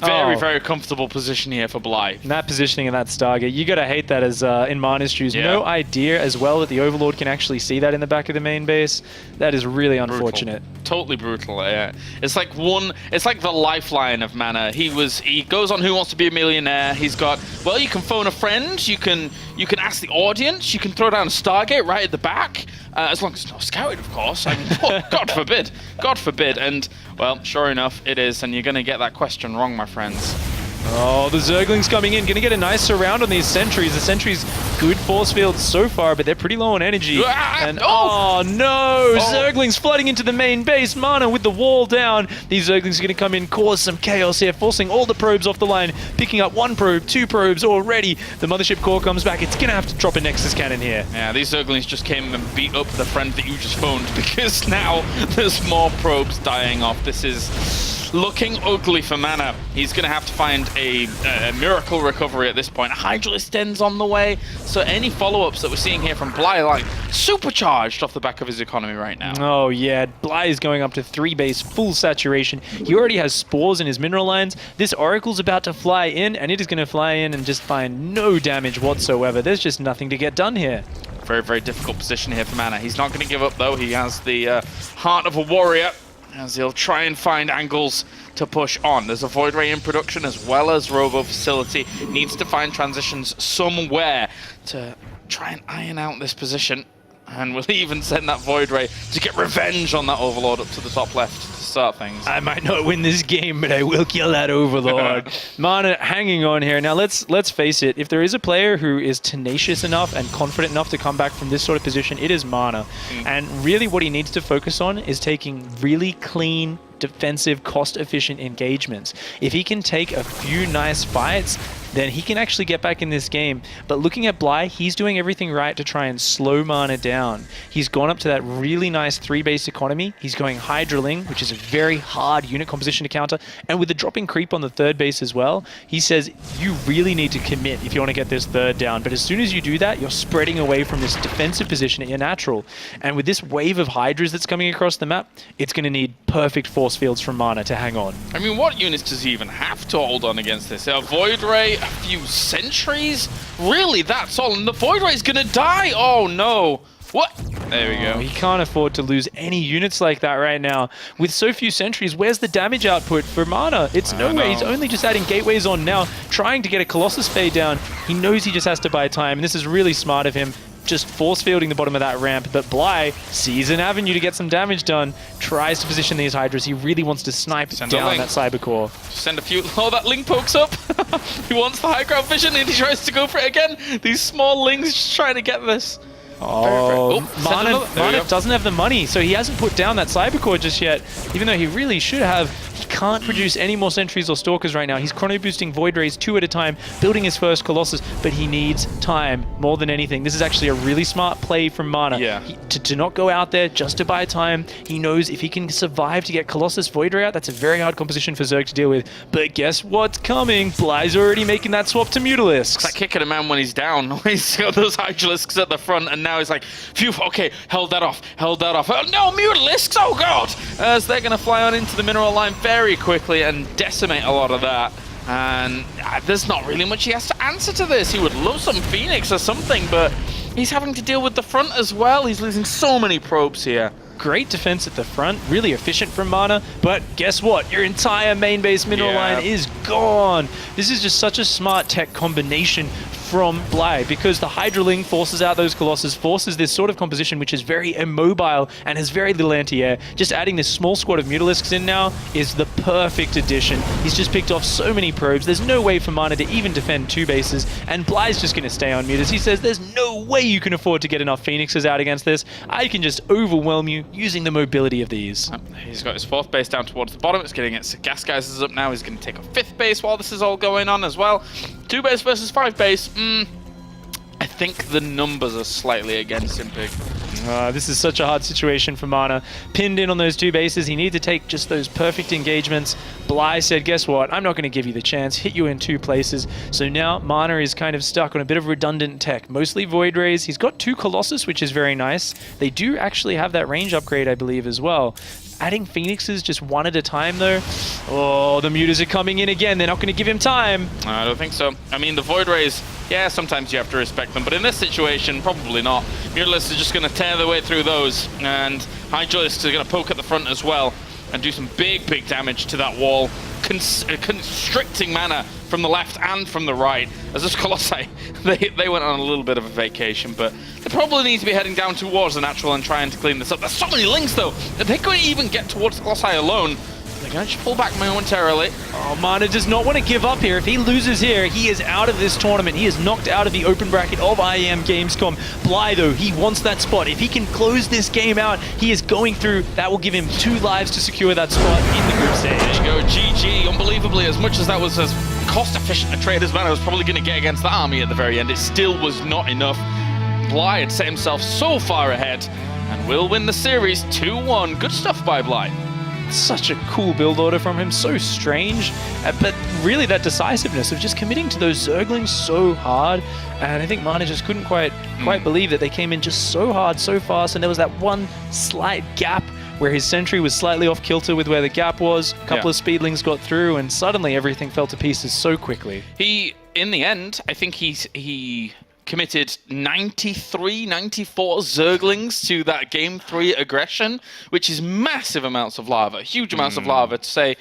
[SPEAKER 4] very comfortable position here for Bly.
[SPEAKER 5] And that positioning in that Stargate, you gotta hate that as in Mana's shoes.
[SPEAKER 4] Yeah.
[SPEAKER 5] No idea as well that the Overlord can actually see that in the back of the main base. That is really unfortunate.
[SPEAKER 4] Totally brutal. Yeah, it's like the lifeline of Mana. He goes on Who Wants to Be a Millionaire. He's got, well, you can phone a friend, you can ask the audience, you can throw down a Stargate right at the back. As long as it's not scouted, of course. I mean, God forbid. God forbid. And, well, sure enough, it is. And you're going to get that question wrong, my friends.
[SPEAKER 5] Oh, the Zerglings coming in. Going to get a nice surround on these sentries. The sentries, good force fields so far, but they're pretty low on energy. And oh no! Zerglings flooding into the main base. Mana with the wall down. These Zerglings are going to come in, cause some chaos here, forcing all the probes off the line. Picking up 1 probe, 2 probes already. The Mothership core comes back. It's going to have to drop a Nexus Cannon here.
[SPEAKER 4] Yeah, these Zerglings just came and beat up the friend that you just phoned because now there's more probes dying off. This is looking ugly for Mana. He's going to have to find a miracle recovery at this point. Hydralisk Den's on the way, so any follow-ups that we're seeing here from Bly, like, supercharged off the back of his economy right now.
[SPEAKER 5] Oh yeah, Bly is going up to 3 base, full saturation. He already has spores in his mineral lines. This Oracle's about to fly in, and it is going to fly in and just find no damage whatsoever. There's just nothing to get done here.
[SPEAKER 4] Very difficult position here for Mana. He's not going to give up, though. He has the heart of a warrior, as he'll try and find angles to push on. There's a Void Ray in production as well as Robo Facility. Needs to find transitions somewhere to try and iron out this position. And we'll even send that Void Ray to get revenge on that Overlord up to the top left to start things.
[SPEAKER 5] I might not win this game, but I will kill that Overlord. Mana hanging on here. Now let's face it, if there is a player who is tenacious enough and confident enough to come back from this sort of position, it is Mana. And really what he needs to focus on is taking really clean, defensive, cost-efficient engagements. If he can take a few nice fights, then he can actually get back in this game. But looking at Bly, he's doing everything right to try and slow Mana down. He's gone up to that really nice 3-base economy. He's going Hydraling, which is a very hard unit composition to counter. And with the dropping creep on the 3rd base as well, he says you really need to commit if you want to get this 3rd down. But as soon as you do that, you're spreading away from this defensive position at your natural. And with this wave of Hydras that's coming across the map, it's going to need perfect force fields from Mana to hang on.
[SPEAKER 4] I mean, what units does he even have to hold on against this? A Void Ray, a few Sentries? Really, that's all? And the Void Ray's going to die? Oh, no. What? There we go.
[SPEAKER 5] He can't afford to lose any units like that right now. With so few sentries, where's the damage output for Mana? It's nowhere. He's only just adding gateways on now, trying to get a Colossus fade down. He knows he just has to buy time, and this is really smart of him. Just force fielding the bottom of that ramp, but Bly sees an avenue to get some damage done, tries to position these Hydras. He really wants to snipe down that Cybercore.
[SPEAKER 4] Send a few. Oh, that Link pokes up. He wants the high ground vision and he tries to go for it again. These small Lings just trying to get this.
[SPEAKER 5] Oh, Mana doesn't have the money, so he hasn't put down that Cybercore just yet, even though he really should have. He can't produce any more Sentries or Stalkers right now. He's chrono boosting Void Rays 2 at a time, building his first Colossus, but he needs time more than anything. This is actually a really smart play from Mana.
[SPEAKER 4] Yeah.
[SPEAKER 5] To not go out there just to buy time. He knows if he can survive to get Colossus Void Ray out, that's a very hard composition for Zerg to deal with. But guess what's coming? Bly's already making that swap to Mutalisks.
[SPEAKER 4] It's like kicking a man when he's down. He's got those Hydralisks at the front, and now he's like, phew, okay, held that off. Oh no, Mutalisks, oh god! As they're going to fly on into the mineral line very quickly and decimate a lot of that. And there's not really much he has to answer to this. He would love some Phoenix or something, but he's having to deal with the front as well. He's losing so many probes here.
[SPEAKER 5] Great defense at the front, really efficient from Mana, but guess what? Your entire main base mineral line is gone. This is just such a smart tech combination from Bly, because the Hydraling forces out those Colossus, forces this sort of composition which is very immobile and has very little anti-air. Just adding this small squad of Mutalisks in now is the perfect addition. He's just picked off so many probes. There's no way for Mana to even defend 2 bases, and Bly's just going to stay on Mutas. He says there's no way you can afford to get enough Phoenixes out against this. I can just overwhelm you using the mobility of these.
[SPEAKER 4] He's got his 4th base down towards the bottom. It's getting its gas geysers up now. He's going to take a 5th base while this is all going on as well. 2 base versus 5 base. I think the numbers are slightly against him, Pig.
[SPEAKER 5] This is such a hard situation for Mana. Pinned in on those 2 bases, he needed to take just those perfect engagements. Bly said, guess what? I'm not going to give you the chance. Hit you in 2 places. So now Mana is kind of stuck on a bit of redundant tech. Mostly Void Rays. He's got 2 Colossus, which is very nice. They do actually have that range upgrade, I believe, as well. Adding Phoenixes just 1 at a time, though. Oh, the Mutas are coming in again. They're not going to give him time.
[SPEAKER 4] I don't think so. I mean, the Void Rays, yeah, sometimes you have to respect them, but in this situation, probably not. Mutalisks are just going to tear their way through those, and Hydralisks are going to poke at the front as well and do some big damage to that wall, constricting Mana from the left and from the right. As this Colossi, they went on a little bit of a vacation, but they probably need to be heading down towards the natural and trying to clean this up. There's so many links, though, that they couldn't even get towards the Colossi alone. They're going to pull back momentarily.
[SPEAKER 5] Oh, Mana does not want to give up here. If he loses here, he is out of this tournament. He is knocked out of the open bracket of IEM Gamescom. Bly, though, he wants that spot. If he can close this game out, he is going through. That will give him 2 lives to secure that spot in the group stage.
[SPEAKER 4] There you go, GG. Unbelievably, as much as that was as cost-efficient a trade as Mana was probably going to get against the army at the very end, it still was not enough. Bly had set himself so far ahead and will win the series 2-1. Good stuff by Bly.
[SPEAKER 5] Such a cool build order from him, so strange, but really that decisiveness of just committing to those Zerglings so hard, and I think Mana just couldn't quite believe that they came in just so hard, so fast, and there was that one slight gap where his sentry was slightly off kilter with where the gap was, a couple of speedlings got through, and suddenly everything fell to pieces so quickly.
[SPEAKER 4] He, in the end, I think he committed 93, 94 Zerglings to that Game 3 aggression, which is massive amounts of lava, huge amounts of lava to say,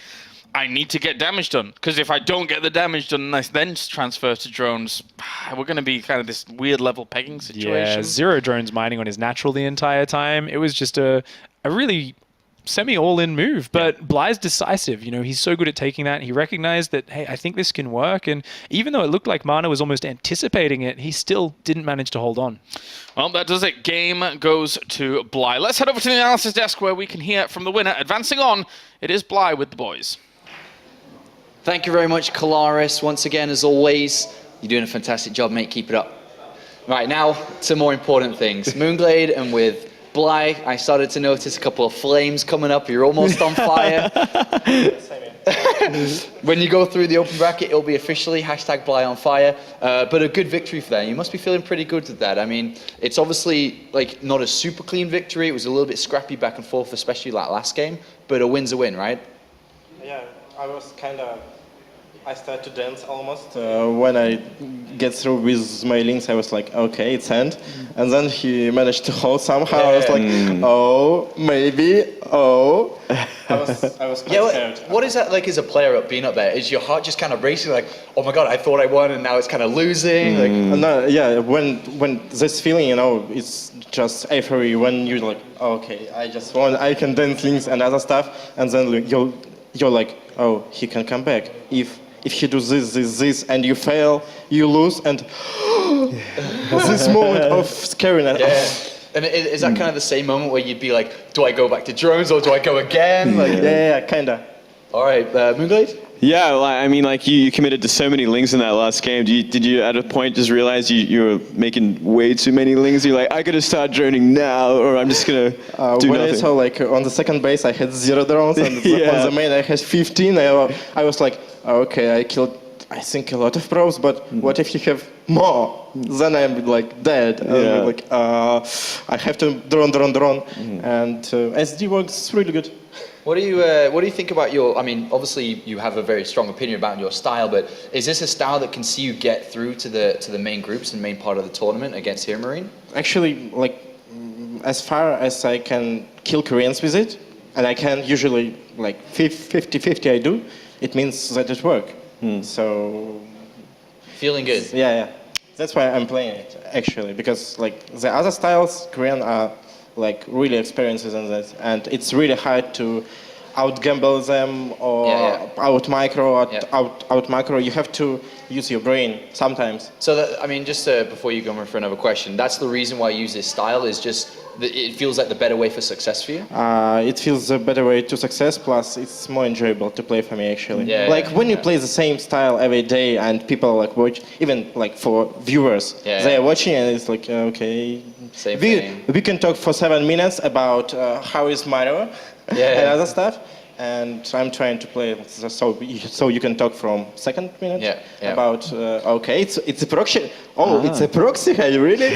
[SPEAKER 4] I need to get damage done, because if I don't get the damage done and I then transfer to drones, we're going to be kind of this weird level pegging situation.
[SPEAKER 5] Yeah, 0 drones mining on his natural the entire time. It was just a really semi-all-in move, but Bly's decisive. You know, he's so good at taking that. He recognized that, hey, I think this can work, and even though it looked like Mana was almost anticipating it, he still didn't manage to hold on.
[SPEAKER 4] Well, that does it. Game goes to Bly. Let's head over to the analysis desk where we can hear from the winner. Advancing on, it is Bly with the boys.
[SPEAKER 1] Thank you very much, Kalaris. Once again, as always, you're doing a fantastic job, mate. Keep it up. Right, now to more important things. Moonglade and with Bly, I started to notice a couple of flames coming up. You're almost on fire. When you go through the open bracket, it'll be officially #Bly on fire. But a good victory for them. You must be feeling pretty good with that. I mean, it's obviously like not a super clean victory. It was a little bit scrappy back and forth, especially like last game. But a win's a win, right?
[SPEAKER 6] Yeah, I was I started to dance almost. When I get through with my links, I was like, okay, it's end. And then he managed to hold somehow. I was like, oh, maybe, oh. I was quite scared.
[SPEAKER 1] What is that like as a player up being up there? Is your heart just kind of racing like, oh my God, I thought I won and now it's kind of losing? Like,
[SPEAKER 6] no, yeah, when this feeling, you know, it's just euphoria when you're like, oh, okay, I just won, I can dance links and other stuff. And then you're like, oh, he can come back. If he does this, and you fail, you lose, and this moment of scariness.
[SPEAKER 1] Yeah. And is that kind of the same moment where you'd be like, do I go back to drones or do I go again? Like,
[SPEAKER 6] yeah, kinda.
[SPEAKER 1] All right, Moonglade?
[SPEAKER 2] Yeah, well, I mean, like you committed to so many links in that last game. Did you at a point just realize you were making way too many links? You're like, I gotta start droning now, or I'm just gonna do
[SPEAKER 6] when
[SPEAKER 2] nothing.
[SPEAKER 6] I saw like on the second base I had 0 drones, and on the main I had 15. I was like, okay, I killed I think a lot of pros, but what if you have more? Then I'm like dead. I'm like, I have to drone, and SD works really good.
[SPEAKER 1] What do you think about your? I mean, obviously you have a very strong opinion about your style, but is this a style that can see you get through to the main groups and main part of the tournament against Here Marine?
[SPEAKER 6] Actually, like as far as I can kill Koreans with it, and I can usually like 50-50 I do, it means that it works. So
[SPEAKER 1] feeling good.
[SPEAKER 6] Yeah. That's why I'm playing it actually, because like the other styles, Korean are like really experienced in that, and it's really hard to out-gamble them or out-micro or out-macro. You have to use your brain sometimes.
[SPEAKER 1] So that, I mean, just before you go on for another question, that's the reason why you use this style, is just that it feels like the better way for success for you?
[SPEAKER 6] It feels a better way to success, plus it's more enjoyable to play for me actually. When you play the same style every day and people like watch, even like for viewers, they are watching and it's like, okay, we can talk for 7 minutes about how is Mario and other stuff. And I'm trying to play so you can talk from second minute about okay, it's a proxy. Oh, it's a proxy, really?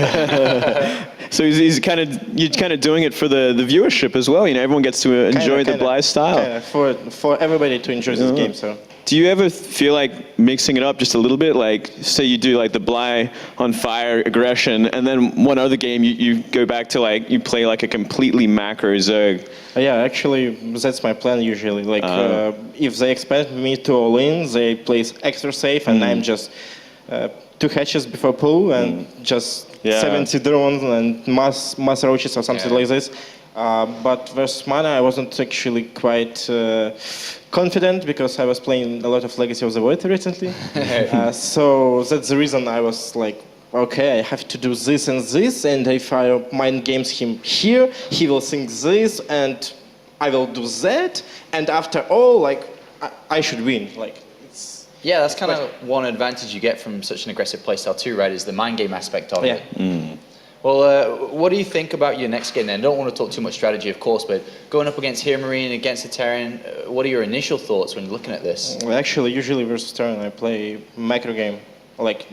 [SPEAKER 2] So you're kind of doing it for the viewership as well. You know, everyone gets to enjoy the Bly style.
[SPEAKER 6] For everybody to enjoy this game. So.
[SPEAKER 2] Do you ever feel like mixing it up just a little bit? Like, say you do like the Bly on fire aggression, and then one other game you go back to like you play like a completely macro Zerg.
[SPEAKER 6] Yeah, actually, that's my plan usually. Like, if they expect me to all in, they place extra safe, and I'm just 2 hatches before pool and just 70 drones and mass roaches or something like this. But versus Mana, I wasn't actually quite confident because I was playing a lot of Legacy of the Void recently. So that's the reason I was like, okay, I have to do this and this, and if I mind games him here, he will think this, and I will do that, and after all, like, I should win. Like, it's
[SPEAKER 1] that's kind of one advantage you get from such an aggressive playstyle too, right? Is the mind game aspect of it. Well, what do you think about your next game then? I don't want to talk too much strategy, of course, but going up against Here Marine, against the Terran, what are your initial thoughts when you're looking at this?
[SPEAKER 6] Well, actually, usually versus Terran, I play macro game. Like,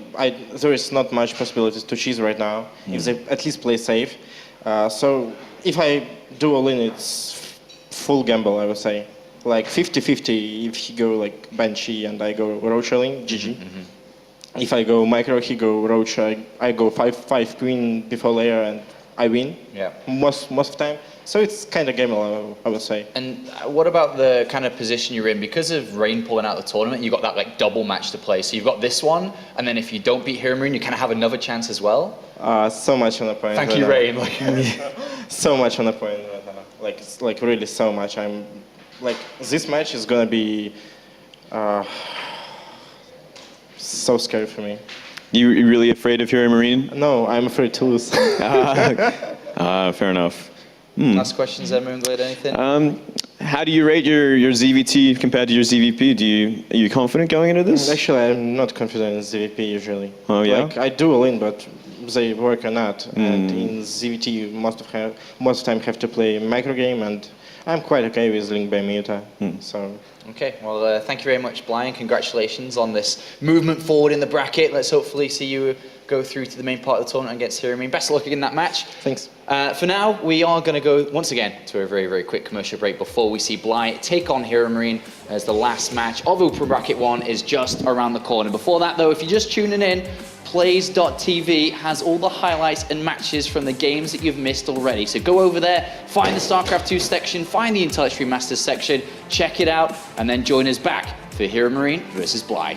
[SPEAKER 6] there is not much possibilities to cheese right now, if they at least play safe. So if I do all in, it's full gamble, I would say. Like 50-50 if he go like Banshee and I go Roach rolling, GG. If I go micro, he go Roach, I go 5 Queen before layer and I win. Most of the time. So it's kind of gamble, I would say.
[SPEAKER 1] And what about the kind of position you're in? Because of Rain pulling out the tournament, you've got that like double match to play. So you've got this one, and then if you don't beat Here Marine, you kind of have another chance as well.
[SPEAKER 6] So much on the point.
[SPEAKER 1] Thank you, Rain.
[SPEAKER 6] So much on the point right now. Like, it's like really so much. I'm like, this match is gonna be so scary for me.
[SPEAKER 2] You really afraid of Here Marine?
[SPEAKER 6] No, I'm afraid to lose.
[SPEAKER 2] Fair enough.
[SPEAKER 1] Last questions there, Moonglade, anything?
[SPEAKER 2] How do you rate your ZVT compared to your ZVP? Are you confident going into this?
[SPEAKER 6] Actually, I'm not confident in ZVP usually.
[SPEAKER 2] Oh, yeah?
[SPEAKER 6] Like, I do win, but they work or not. And in ZVT, you most of the time have to play micro game, and I'm quite okay with Link by Muta. So.
[SPEAKER 1] Okay, well, thank you very much, Brian. Congratulations on this movement forward in the bracket. Let's hopefully see you go through to the main part of the tournament against Hiramine. Best of luck in that match.
[SPEAKER 6] Thanks.
[SPEAKER 1] For now, we are going to go once again to a very, very quick commercial break before we see Bly take on Hiramine as the last match of Open Bracket 1 is just around the corner. Before that, though, if you're just tuning in, Plays.tv has all the highlights and matches from the games that you've missed already. So go over there, find the StarCraft 2 section, find the Intellitree Masters section, check it out, and then join us back for Hiramine versus Bly.